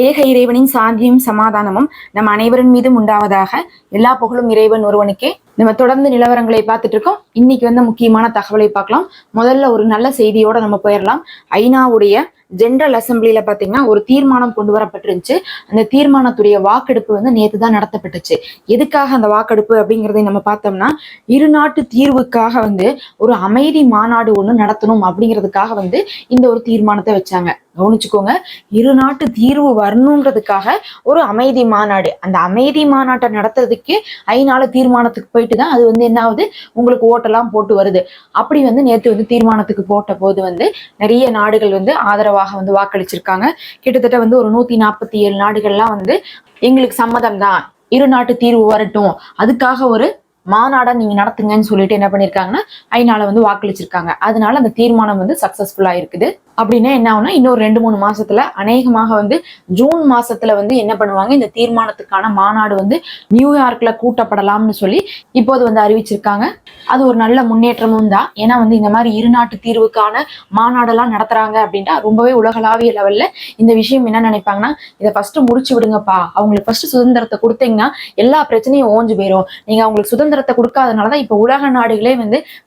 ஏக இறைவனின் சாந்தியும் சமாதானமும் நம் அனைவரின் மீதும் உண்டாவதாக. எல்லா புகழும் இறைவன் ஒருவனுக்கே. நம்ம தொடர்ந்து நிலவரங்களை பார்த்துட்டு இருக்கோம். இன்னைக்கு முக்கியமான தகவலை பார்க்கலாம். முதல்ல ஒரு நல்ல செய்தியோட நம்ம போயிடலாம். ஐநாவுடைய ஜெனரல் அசம்பிளியில பாத்தீங்கன்னா ஒரு தீர்மானம் கொண்டு வரப்பட்டிருந்துச்சு. அந்த தீர்மானத்துடைய வாக்கெடுப்பு நேற்று தான் நடத்தப்பட்டுச்சு. எதுக்காக அந்த வாக்கெடுப்பு அப்படிங்கிறதை நம்ம பார்த்தோம்னா, இரு நாட்டு தீர்வுக்காக ஒரு அமைதி மாநாடு ஒண்ணு நடத்தணும் அப்படிங்கிறதுக்காக இந்த ஒரு தீர்மானத்தை வச்சாங்க. கவனிச்சுக்கோங்க, இரு நாட்டு தீர்வு வரணுங்கிறதுக்காக ஒரு அமைதி மாநாடு. அந்த அமைதி மாநாட்டை நடத்துறதுக்கே ஐநால தீர்மானத்துக்கு போயிட்டு தான் அது என்ன ஆகுது, உங்களுக்கு ஓட்டெல்லாம் போட்டு வருது. அப்படி நேற்று தீர்மானத்துக்கு போட்ட போது நிறைய நாடுகள் ஆதரவாக வாக்களிச்சிருக்காங்க. கிட்டத்தட்ட ஒரு 147 நாடுகள்லாம் எங்களுக்கு சம்மதம் தான், இரு நாட்டு தீர்வு வரட்டும், அதுக்காக ஒரு மாநாடா நீங்க நடத்துங்கன்னு சொல்லிட்டு என்ன பண்ணிருக்காங்கன்னா ஐநால வாக்களிச்சிருக்காங்க. அதனால அந்த தீர்மானம் சக்சஸ்ஃபுல்லா இருக்குது. அப்படின்னா என்ன ஆகுனா, இன்னொரு 2-3 மாசத்துல அநேகமாக ஜூன் மாசத்துல என்ன பண்ணுவாங்க, இந்த தீர்மானத்துக்கான மாநாடு நியூயார்க்ல கூட்டப்படலாம்னு சொல்லி இப்போது அறிவிச்சிருக்காங்க. அது ஒரு நல்ல முன்னேற்றமும் தான். ஏன்னா இந்த மாதிரி இரு நாட்டு தீர்வுக்கான மாநாடெல்லாம் நடத்துறாங்க அப்படின்னா ரொம்பவே உலகளாவிய லெவல்ல இந்த விஷயம் என்ன நினைப்பாங்கன்னா, இதை ஃபர்ஸ்ட் முடிச்சு விடுங்கப்பா, அவங்களுக்கு ஃபர்ஸ்ட் சுதந்திரத்தை கொடுத்தீங்கன்னா எல்லா பிரச்சனையும் ஓஞ்சு போயிடும். நீங்க அவங்களுக்கு சுதந்திரத்தை கொடுக்காதனாலதான் இப்ப உலக நாடுகளே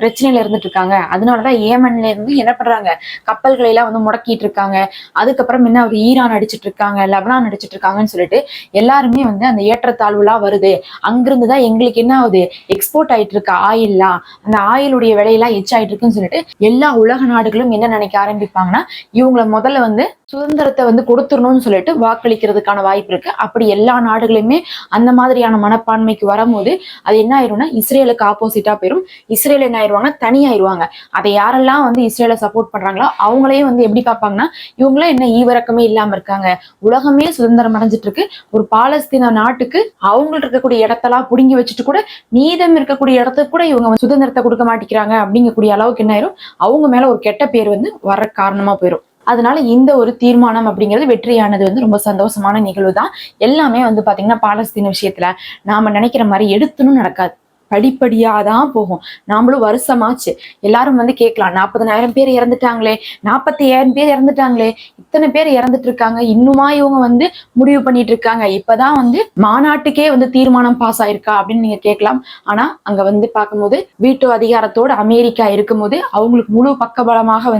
பிரச்சனையில இருந்துட்டு இருக்காங்க. அதனாலதான் ஏமன்ல இருந்து என்ன பண்றாங்க, கப்பல்களை எல்லாம் முடக்கிட்டு இருக்காங்க. அதுக்கப்புறம் என்ன ஈரான் அடிச்சிட்டு இருக்காங்க, லெபனான் அடிச்சிட்டு இருக்காங்கன்னு சொல்லிட்டு எல்லாருமே அந்த ஏற்றத்தாழ்வுலாம் வருது. அங்கிருந்துதான் எங்களுக்கு என்ன ஆகுது, எக்ஸ்போர்ட் ஆயிட்டு இருக்க ஆயில்லாம், அந்த ஆயிலுடைய விலையெல்லாம் எச்சாயிட்டு இருக்குன்னு சொல்லிட்டு எல்லா உலக நாடுகளும் என்ன நினைக்க ஆரம்பிப்பாங்கன்னா, இவங்களை முதல்ல சுதந்திரத்தை கொடுத்துடணும்னு சொல்லிட்டு வாக்களிக்கிறதுக்கான வாய்ப்பு இருக்கு. அப்படி எல்லா நாடுகளுமே அந்த மாதிரியான மனப்பான்மைக்கு வரும்போது அது என்ன ஆயிரும்னா, இஸ்ரேலுக்கு ஆப்போசிட்டா போயிரும். இஸ்ரேல் என்ன ஆயிடுவாங்க, தனியாயிருவாங்க. அதை யாரெல்லாம் இஸ்ரேலை சப்போர்ட் பண்றாங்களோ அவங்களே எப்படி பார்ப்பாங்கன்னா, இவங்களாம் என்ன ஈவிரக்கமே இல்லாம இருக்காங்க, உலகமே சுதந்திரம் அடைஞ்சிட்டு இருக்கு, ஒரு பாலஸ்தீன நாட்டுக்கு அவங்கள்ட்ட இருக்கக்கூடிய இடத்தெல்லாம் புடுங்கி வச்சுட்டு கூட மீதம் இருக்கக்கூடிய இடத்துக்கு கூட இவங்க சுதந்திரத்தை கொடுக்க மாட்டேங்கிறாங்க அப்படிங்கக்கூடிய அளவுக்கு என்ன ஆயிரும், அவங்க மேல ஒரு கெட்ட பேர் வர காரணமா போயிடும். அதனால இந்த ஒரு தீர்மானம் அப்படிங்கிறது வெற்றியானது ரொம்ப சந்தோஷமான நிகழ்வு தான். எல்லாமே பாத்தீங்கன்னா பாலஸ்தீன விஷயத்துல நாம நினைக்கிற மாதிரி எடுத்துன்னு நடக்காது, படிப்படியாதான் போகும். நாமளும் வருஷமாச்சு எல்லாரும் கேட்கலாம், 40,000 பேர் இறந்துட்டாங்களே, 45,000 பேர் இறந்துட்டாங்களே, இத்தனை பேர் இறந்துட்டு இருக்காங்க, இன்னுமா இவங்க முடிவு பண்ணிட்டு இருக்காங்க, இப்பதான் மாநாட்டுக்கே தீர்மானம் பாஸ் ஆயிருக்கா அப்படின்னு நீங்க கேட்கலாம். ஆனா அங்க பார்க்கும்போது வீட்டு அதிகாரத்தோடு அமெரிக்கா இருக்கும்போது அவங்களுக்கு முழு பக்கபலமாக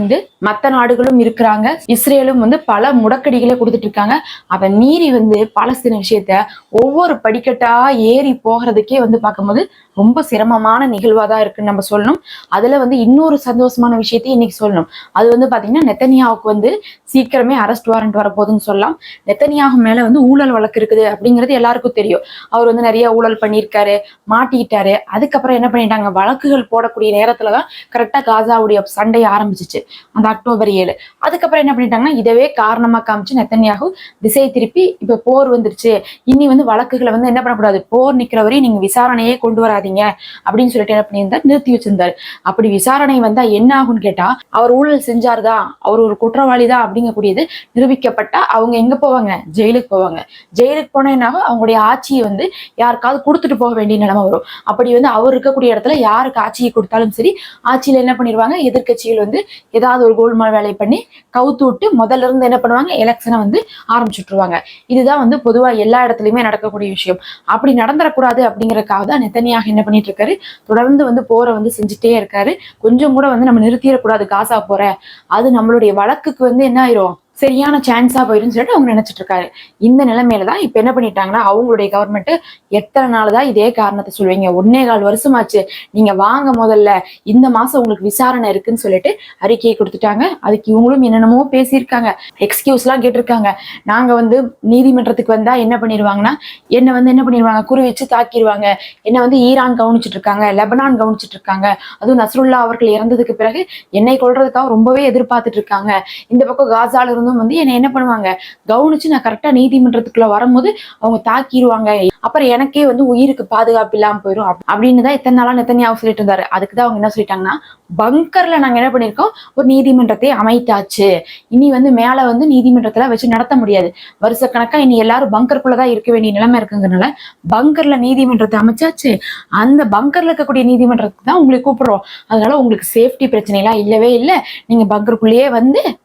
மற்ற நாடுகளும் இருக்கிறாங்க. இஸ்ரேலும் பல முடக்கடிகளை கொடுத்துட்டு இருக்காங்க. அதை மீறி பாலஸ்தீன விஷயத்த ஒவ்வொரு படிக்கட்டா ஏறி போகிறதுக்கே பார்க்கும்போது ரொம்ப சிரமமான நிகழ்வாதான் இருக்குன்னு நம்ம சொல்லணும். அதுல இன்னொரு சந்தோஷமான விஷயத்தையும் இன்னைக்கு சொல்லணும். அது பாத்தீங்கன்னா நெத்தனியாவுக்கு சீக்கிரமே அரெஸ்ட் வாரண்ட் வரப்போகுதுன்னு சொல்லலாம். நெத்தனியாகு மேல ஊழல் வழக்கு இருக்குது அப்படிங்கிறது எல்லாருக்கும் தெரியும். அவர் நிறைய ஊழல் பண்ணியிருக்காரு, மாட்டிக்கிட்டாரு. அதுக்கப்புறம் என்ன பண்ணிட்டாங்க, வழக்குகள் போடக்கூடிய நேரத்துலதான் கரெக்டா காசாவுடைய சண்டை ஆரம்பிச்சிச்சு, அந்த அக்டோபர் 7. அதுக்கப்புறம் என்ன பண்ணிட்டாங்கன்னா, இதவே காரணமா காமிச்சு நெத்தனியாகு திசை திருப்பி இப்ப போர் வந்துருச்சு, இனி வழக்குகளை என்ன பண்ணக்கூடாது, போர் நிக்கிற வரையும் நீங்க விசாரணையே கொண்டு வராதீங்க அப்படின்னு சொல்லிட்டு என்ன பண்ணியிருந்தார், நிறுத்தி வச்சிருந்தாரு. அப்படி விசாரணை வந்தா என்ன ஆகும்னு கேட்டா, அவர் ஊழல் செஞ்சாருதான், அவர் ஒரு குற்றவாளிதான் அப்படிங்கக்கூடியது நிரூபிக்கப்பட்டா அவங்க எங்க போவாங்க, ஜெயிலுக்கு போவாங்க. ஜெயிலுக்கு போனா என்ன ஆகும், அவங்களுடைய ஆட்சியை யாருக்காவது கொடுத்துட்டு போக வேண்டிய நிலைமை வரும். அப்படி அவர் இருக்கக்கூடிய இடத்துல யாருக்கு ஆட்சியை கொடுத்தாலும் சரி, ஆட்சியில என்ன பண்ணிடுவாங்க, எதிர்கட்சிகள் ஏதாவது ஒரு கோல்மால் வேலை பண்ணி கவுத்து விட்டு முதல்ல இருந்து என்ன பண்ணுவாங்க, எலெக்ஷனை ஆரம்பிச்சுட்டுருவாங்க. இதுதான் பொதுவா எல்லா இடத்துலயுமே நடக்கக்கூடிய விஷயம். அப்படி நடந்துடக்கூடாது அப்படிங்கறதுக்காக தான் நெத்தனியாக என்ன பண்ணிட்டு இருக்காரு, தொடர்ந்து போரை செஞ்சுட்டே இருக்காரு. கொஞ்சம் கூட நம்ம நிறுத்திடக்கூடாது காசா போற, அது நம்மளுடைய வழக்குக்கு என்ன ஆயிரும், சரியான சான்ஸா போயிடும் சொல்லிட்டு அவங்க நினைச்சிட்டு இருக்காரு. இந்த நிலைமையில தான் இப்ப என்ன பண்ணிட்டாங்கன்னா, அவங்களுடைய கவர்மெண்ட் எத்தனை நாள் தான் இதே காரணத்தை சொல்லுவீங்க, 1.25 வருஷமாச்சு, நீங்க வாங்க முதல்ல, இந்த மாசம் உங்களுக்கு விசாரணை இருக்குன்னு சொல்லிட்டு அறிக்கையை கொடுத்துட்டாங்க. அதுக்கு இவங்களும் என்னென்னமோ பேசியிருக்காங்க, எக்ஸ்கியூஸ் எல்லாம் கேட்டிருக்காங்க. நாங்க நீதிமன்றத்துக்கு வந்தா என்ன பண்ணிடுவாங்கன்னா, என்ன என்ன பண்ணிடுவாங்க, குறி வச்சு தாக்கிடுவாங்க, என்ன ஈரான் கவனிச்சுட்டு இருக்காங்க, லெபனான் கவனிச்சுட்டு இருக்காங்க, அதுவும் நஸ்ருல்லா அவர்கள் இறந்ததுக்கு பிறகு என்னை கொல்றதுக்காக ரொம்பவே எதிர்பார்த்துட்டு இருக்காங்க. இந்த பக்கம் காசால இருந்தும் என்ன பண்ணுவாங்க, கவனிச்சு நான் கரெக்டா நீதிமன்றத்துக்குள்ள வரும்போது அவங்க தாக்கிடுவாங்க, அப்புறம் எனக்கே உயிருக்கு பாதுகாப்பு இல்லாம போயிடும் அப்படின்னு தான் இத்தனை நாளா நெத்தனியாகு சொல்லிட்டு இருந்தாரு. அதுக்குதான் அவங்க என்ன சொல்லிட்டாங்கன்னா, பங்கர்ல நாங்க என்ன பண்ணிருக்கோம், ஒரு நீதிமன்றத்தை அமைத்தாச்சு, இனி மேல நீதிமன்றத்துல வச்சு நடத்த முடியாது, வருஷக்கணக்கா இனி எல்லாரும் பங்கருக்குள்ளதான் இருக்க வேண்டிய நிலைமை இருக்குங்கிறதுனால பங்கர்ல நீதிமன்றத்தை அமைச்சாச்சு. அந்த பங்கர்ல இருக்கக்கூடிய நீதிமன்றத்துக்கு தான் உங்களை கூப்பிடுறோம். அதனால உங்களுக்கு சேஃப்டி பிரச்சனை எல்லாம் இல்லவே இல்லை, நீங்க பங்கருக்குள்ளேயே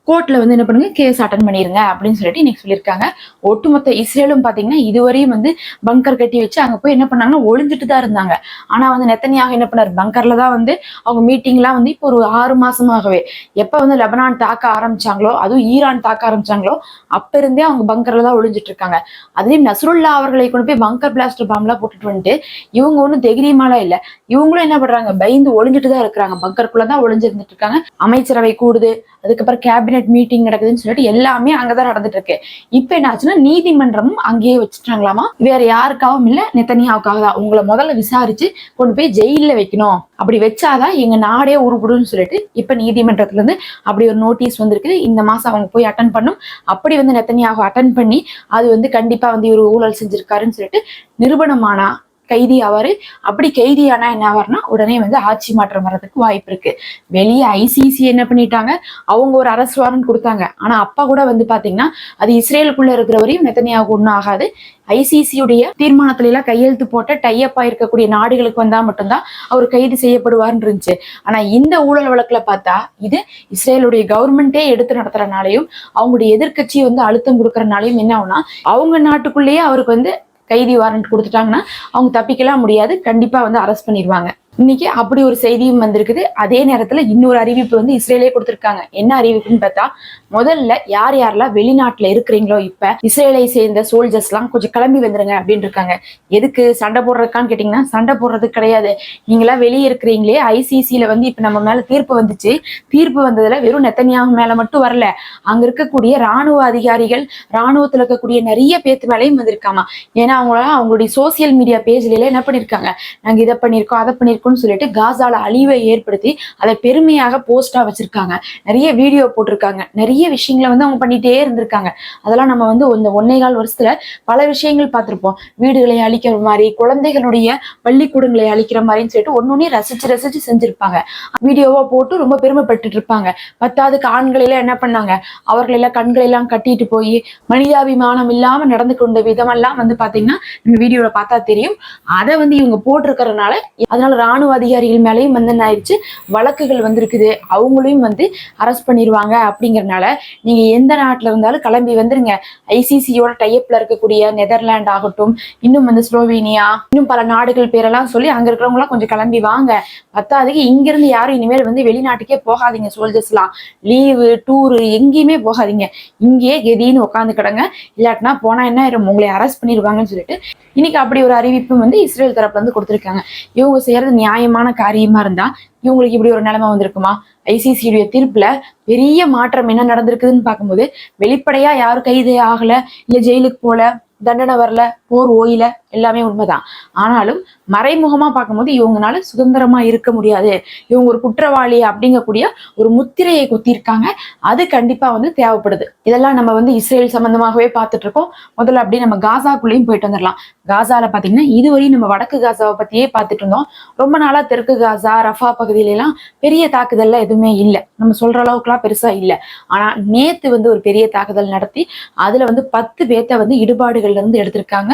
கோர்ட்ல வந்து என்ன பண்ணுங்க கேஸ் அட்டன் பண்ணிருங்க அப்படின்னு சொல்லிட்டு இன்னைக்கு சொல்லியிருக்காங்க. ஒட்டுமொத்த இஸ்ரேலும் பாத்தீங்கன்னா இதுவரையும் வந்து பங்கர் கட்டி வச்சு அங்க போய் என்ன பண்ணாங்கன்னா ஒளிஞ்சிட்டு தான் இருந்தாங்க. ஆனா வந்து நெத்தனியாக என்ன பண்ணாரு, பங்கர்ல தான் வந்து அவங்க மீட்டிங் எல்லாம் வந்து இப்போ ஒரு 6 மாசமாகவே எப்ப வந்து லெபனான் தாக்க ஆரம்பிச்சாங்களோ, அதுவும் ஈரான் தாக்க ஆரம்பிச்சாங்களோ அப்ப இருந்தே அவங்க பங்கர்ல தான் ஒளிஞ்சிட்டு இருக்காங்க. அதுலயும் நஸ்ருல்லா அவர்களை கொண்டு போய் பங்கர் பிளாஸ்டர் பாம்லாம் போட்டுட்டு வந்துட்டு இவங்க ஒன்றும் தைரியமாலாம் இல்ல, இவங்களும் என்ன பண்றாங்க, பயந்து ஒளிஞ்சிட்டு தான் இருக்கிறாங்க, பங்கருக்குள்ளதான் ஒளிஞ்சு இருந்துட்டு இருக்காங்க. அமைச்சரவை கூடுது, அதுக்கப்புறம் கேபினெட் மீட்டிங் நடக்குதுன்னு சொல்லிட்டு எல்லாமே அங்கதான் நடந்துட்டு இருக்கு. இப்ப என்ன ஆச்சுன்னா நீதிமன்றமும் அங்கேயே வச்சுட்டாங்களாமா. வேற யாருக்காகவும் இல்ல, நெத்தனியாவுக்காக தான். உங்களை முதல்ல விசாரிச்சு கொண்டு போய் ஜெயில வைக்கணும், அப்படி வச்சாதான் எங்க நாடே உருப்படுன்னு சொல்லிட்டு இப்ப நீதிமன்றத்துல இருந்து அப்படி ஒரு நோட்டீஸ் வந்திருக்குது. இந்த மாசம் அவங்க போய் அட்டன் பண்ணும். அப்படி வந்து நெத்தனியாக அட்டன் பண்ணி அது வந்து கண்டிப்பா வந்து இவர் ஊழல் செஞ்சிருக்காருன்னு சொல்லிட்டு நிரூபணமானா கைதி ஆவாரு. அப்படி கைதியானா என்ன ஆவார்னா உடனே வந்து ஆட்சி மாற்றம் வர்றதுக்கு வாய்ப்பு இருக்கு. வெளியே ஐசிசி என்ன பண்ணிட்டாங்க, அவங்க ஒரு அரசு வாரண்ட் கொடுத்தாங்க. ஆனா அப்பா கூட வந்து பாத்தீங்கன்னா அது இஸ்ரேலுக்குள்ள இருக்கிறவரையும் நெத்தனியாக ஒன்றும் ஆகாது, ஐசிசியுடைய தீர்மானத்துல எல்லாம் கையெழுத்து போட்ட டையப்பா இருக்கக்கூடிய நாடுகளுக்கு வந்தா மட்டும்தான் அவர் கைது செய்யப்படுவார்னு இருந்துச்சு. ஆனா இந்த ஊழல் வழக்குல பார்த்தா இது இஸ்ரேலுடைய கவர்மெண்டே எடுத்து நடத்துறதுனாலையும் அவங்களுடைய எதிர்கட்சி வந்து அழுத்தம் கொடுக்கறதுனாலையும் என்ன ஆகுனா அவங்க நாட்டுக்குள்ளேயே அவருக்கு வந்து கைதி வாரண்ட் கொடுத்துட்டாங்கன்னா அவங்க தப்பிக்கலாம் முடியாது, கண்டிப்பா வந்து அரெஸ்ட் பண்ணிடுவாங்க. இன்னைக்கு அப்படி ஒரு செய்தியும் வந்திருக்குது. அதே நேரத்துல இன்னொரு அறிவிப்பு வந்து இஸ்ரேலே கொடுத்திருக்காங்க. என்ன அறிவிப்புன்னு பார்த்தா, முதல்ல யார் யாரெல்லாம் வெளிநாட்டுல இருக்கிறீங்களோ இப்ப இஸ்ரேலை சேர்ந்த சோல்ஜர்ஸ் எல்லாம் கொஞ்சம் கிளம்பி வந்துருங்க அப்படின்னு இருக்காங்க. எதுக்கு, சண்டை போடுறதுக்கான்னு கேட்டீங்கன்னா சண்டை போடுறதுக்கு கிடையாது. நீங்களா வெளியே இருக்கிறீங்களே, ஐசிசில வந்து இப்ப நம்ம மேல தீர்ப்பு வந்துச்சு. தீர்ப்பு வந்ததுல வெறும் நெத்தனியாக மேல மட்டும் வரல, அங்க இருக்கக்கூடிய ராணுவ அதிகாரிகள், ராணுவத்துல இருக்கக்கூடிய நிறைய பேத்து மேலையும் வந்திருக்காமா. ஏன்னா அவங்களுடைய சோசியல் மீடியா பேஜ்ல என்ன பண்ணிருக்காங்க, நாங்க இதை பண்ணிருக்கோம் அதை பண்ணிருக்கோம் சொல்லிட்டு காசால அழிவை ஏற்படுத்தி அதை பெருமையாக போஸ்டா வச்சிருக்காங்க. நிறைய வீடியோ போட்டிருக்காங்க, நிறைய விஷயங்களை வந்து அவங்க பண்ணிட்டே இருந்திருக்காங்க. அதெல்லாம் நம்ம வந்து இந்த 1.25 வருஷத்துல பல விஷயங்கள் பார்த்திருப்போம். வீடுகளை அழிக்கிற மாதிரி, குழந்தைகளுடைய பள்ளிக்கூடங்களை அழிக்கிற மாதிரின்னு சொல்லிட்டு ஒன்னொன்னே ரசிச்சு ரசிச்சு செஞ்சிருப்பாங்க. வீடியோவா போட்டு ரொம்ப பெருமைப்பட்டு இருப்பாங்க. பத்தாவதுக்கு ஆண்களெல்லாம் என்ன பண்ணாங்க, அவர்களெல்லாம் கண்களெல்லாம் கட்டிட்டு போய் மனிதாபிமானம் இல்லாம நடந்து கொண்ட விதமெல்லாம் வந்து பாத்தீங்கன்னா நம்ம வீடியோல பார்த்தா தெரியும். அதை வந்து இவங்க போட்டிருக்கிறதுனால அதனால ராணுவ அதிகாரிகள் மேலேயும் வந்து என்ன ஆயிடுச்சு, வழக்குகள் வந்திருக்குது. அவங்களையும் வந்து அரெஸ்ட் பண்ணிடுவாங்க. அப்படிங்கறதுனால நீங்க எந்த நாட்டுல இருந்தாலும் கிளம்பி வந்துருங்க. ஐசிசியோட டைப்ல இருக்கக்கூடிய நெதர்லாந்து ஆகட்டும், இன்னும் வந்து ஸ்லோவேனியா, இன்னும் பல நாடுகள் பேரெல்லாம் சொல்லி அங்க இருக்கிறவங்க எல்லாம் கொஞ்சம் கிளம்பி வாங்க. பத்தாவதுக்கு இங்க இருந்து யாரும் இனிமேல் வந்து வெளிநாட்டுக்கே போகாதீங்க. சோல்ஜர்ஸ் எல்லாம் லீவு டூரு எங்கேயுமே போகாதீங்க, இங்கேயே கெதின்னு உட்காந்து கிடங்க, இல்லாட்டினா போனா என்ன ஆயிரும், உங்களை அரெஸ்ட் பண்ணிடுவாங்கன்னு சொல்லிட்டு இன்னைக்கு அப்படி ஒரு அறிவிப்பு வந்து இஸ்ரேல் தரப்புல இருந்து கொடுத்திருக்காங்க. இவங்க செய்யறது நியாயமான காரியமா இருந்தா இவங்களுக்கு இப்படி ஒரு நிலைமை வந்திருக்குமா? ஐசிசியுடைய தீர்ப்புல பெரிய மாற்றம் என்ன நடந்திருக்குதுன்னு பார்க்கும்போது வெளிப்படையா யாரும் கைது ஆகல, இல்ல ஜெயிலுக்கு போல, தண்டனை வரல, போர் ஓயில, எல்லாமே உண்மைதான். ஆனாலும் மறைமுகமா பார்க்கும்போது இவங்கனால சுதந்திரமா இருக்க முடியாது, இவங்க ஒரு குற்றவாளி அப்படிங்கக்கூடிய ஒரு முத்திரையை குத்திருக்காங்க. அது கண்டிப்பா வந்து தேவைப்படுது. இதெல்லாம் நம்ம வந்து இஸ்ரேல் சம்பந்தமாகவே பார்த்துட்டு இருக்கோம். முதல்ல அப்படி நம்ம காசாக்குள்ளேயும் போயிட்டு வந்துடலாம். காசால பாத்தீங்கன்னா இதுவரையும் நம்ம வடக்கு காசாவை பத்தியே பார்த்துட்டு இருந்தோம். ரொம்ப நாளா தெற்கு காசா, ரஃபா பகுதியில எல்லாம் பெரிய தாக்குதல்லாம் எதுவுமே இல்லை, நம்ம சொல்ற அளவுக்குலாம் பெருசா இல்லை. ஆனா நேத்து வந்து ஒரு பெரிய தாக்குதல் நடத்தி அதுல வந்து 10 பேர்த்த வந்து இடுபாடுகள்ல இருந்து எடுத்திருக்காங்க.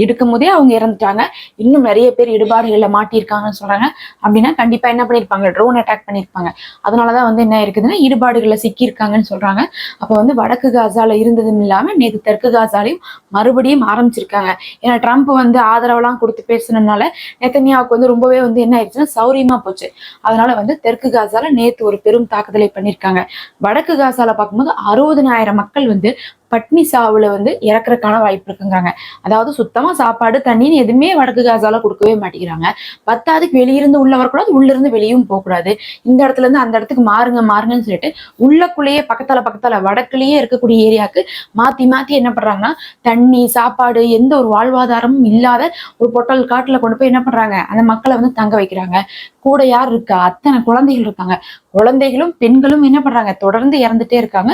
எடுக்கும் போதே அவங்க இறந்துட்டாங்க. இன்னும் நிறைய பேர் இடுபாடுகள்ல மாட்டியிருக்காங்கன்னு சொல்றாங்க. அப்படின்னா கண்டிப்பா என்ன பண்ணிருப்பாங்க, ட்ரோன் அட்டாக் பண்ணிருப்பாங்க. அதனாலதான் வந்து என்ன இருக்குதுன்னா இடுபாடுகள்ல சிக்கியிருக்காங்கன்னு சொல்றாங்க. அப்ப வந்து வடக்கு காசால இருந்ததும் இல்லாம நேற்று தெற்கு காசாலையும் மறுபடியும் ஆரம்பிச்சிருக்காங்க. ஏன்னா ட்ரம்ப் வந்து ஆதரவெல்லாம் கொடுத்து பேசுனதுனால நெத்தனியாவுக்கு வந்து ரொம்பவே வந்து என்ன ஆயிடுச்சுன்னா சௌரியமா போச்சு. அதனால வந்து தெற்கு காசால நேத்து ஒரு பெரும் தாக்குதலை பண்ணிருக்காங்க. வடக்கு காசால பார்க்கும்போது 60,000 மக்கள் வந்து பட்னி சாவுல வந்து இறக்குறதுக்கான வாய்ப்பு இருக்குங்கிறாங்க. அதாவது சுத்தமா சாப்பாடு தண்ணின்னு எதுவுமே வடக்கு காசால கொடுக்கவே மாட்டேங்கிறாங்க. பத்தாவதுக்கு வெளியிருந்து உள்ள வரக்கூடாது, உள்ள இருந்து வெளியும் போகக்கூடாது. இந்த இடத்துல இருந்து அந்த இடத்துக்கு மாறுங்கன்னு சொல்லிட்டு உள்ளக்குள்ளேயே பக்கத்தால வடக்குலயே இருக்கக்கூடிய ஏரியாவுக்கு மாத்தி மாத்தி என்ன பண்றாங்கன்னா தண்ணி சாப்பாடு எந்த ஒரு வாழ்வாதாரமும் இல்லாத ஒரு பொட்டல் காட்டுல கொண்டு போய் என்ன பண்றாங்க, அந்த மக்களை வந்து தங்க வைக்கிறாங்க. கூட யார் இருக்கா, அத்தனை குழந்தைகள் இருக்காங்க. குழந்தைகளும் பெண்களும் என்ன பண்றாங்க, தொடர்ந்து இறந்துட்டே இருக்காங்க.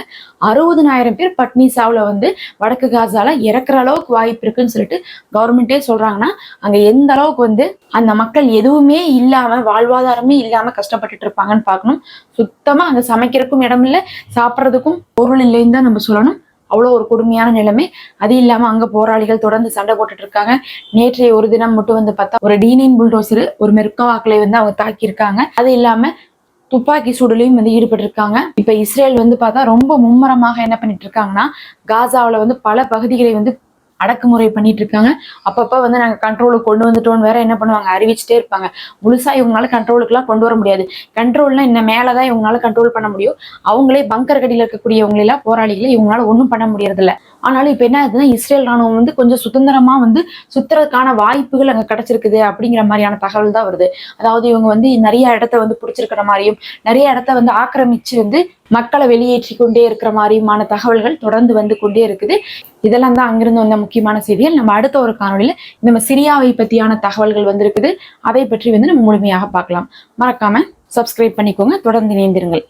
60,000 பேர் பட்னி சாவுல வந்து வடக்கு காசால இறக்குற அளவுக்கு வாய்ப்பு இருக்குன்னு சொல்லிட்டு கவர்மெண்டே சொல்றாங்கன்னா அங்க எந்த அளவுக்கு வந்து அந்த மக்கள் எதுவுமே இல்லாம, வாழ்வாதாரமே இல்லாம கஷ்டப்பட்டுட்டு இருப்பாங்கன்னு பார்க்கணும். சுத்தமா அங்க சமைக்கிறதுக்கும் இடம் இல்லை, சாப்பிட்றதுக்கும் பொருள் இல்லைன்னு தான் நம்ம சொல்லணும். அவ்வளோ ஒரு கொடுமையான நிலைமை. அது இல்லாம அங்க போராளிகள் தொடர்ந்து சண்டை போட்டுட்டு இருக்காங்க. நேற்றைய ஒரு தினம் மட்டும் வந்து பார்த்தா ஒரு D9 புல்டோசர் ஒரு மெர்காவாக்களை வந்து அவங்க தாக்கியிருக்காங்க. அது இல்லாம துப்பாக்கி சூடுலையும் வந்து ஈடுபட்டு இருக்காங்க. இப்ப இஸ்ரேல் வந்து பார்த்தா ரொம்ப மும்முரமாக என்ன பண்ணிட்டு இருக்காங்கன்னா, காசாவுல வந்து பல பகுதிகளை வந்து அடக்குமுறை பண்ணிட்டு இருக்காங்க. அப்பப்ப வந்து நாங்க கண்ட்ரோலுக்கு கொண்டு வந்துட்டோம்னு வேற என்ன பண்ணுவாங்க, அறிவிச்சுட்டே இருப்பாங்க. முழுசா இவங்களால கண்ட்ரோலுக்குலாம் கொண்டு வர முடியாது. கண்ட்ரோல்னா இந்த மேலதான் இவங்களால கண்ட்ரோல் பண்ண முடியும். அவங்களே பங்கர் கடியில இருக்கக்கூடியவங்க எல்லாம் போராளிகளை இவங்களால ஒன்றும் பண்ண முடியறது இல்ல. ஆனாலும் இப்ப என்ன ஆகுதுன்னா, இஸ்ரேல் ராணுவம் வந்து கொஞ்சம் சுதந்திரமா வந்து சுத்துறதுக்கான வாய்ப்புகள் அங்க கிடைச்சிருக்குது அப்படிங்கிற மாதிரியான தகவல் தான் வருது. அதாவது இவங்க வந்து நிறைய இடத்த வந்து பிடிச்சிருக்கிற மாதிரியும், நிறைய இடத்த வந்து ஆக்கிரமிச்சு வந்து மக்களை வெளியேற்றி கொண்டே இருக்கிற மாதிரியுமான தகவல்கள் தொடர்ந்து வந்து கொண்டே இருக்குது. இதெல்லாம் தான் அங்கிருந்து வந்த முக்கியமான செய்திகள். நம்ம அடுத்த ஒரு காணொலியில நம்ம சிரியாவை பத்தியான தகவல்கள் வந்திருக்குது. அதை பற்றி வந்து நம்ம முழுமையாக பார்க்கலாம். மறக்காம சப்ஸ்கிரைப் பண்ணிக்கோங்க. தொடர்ந்து இணைந்திருங்கள்.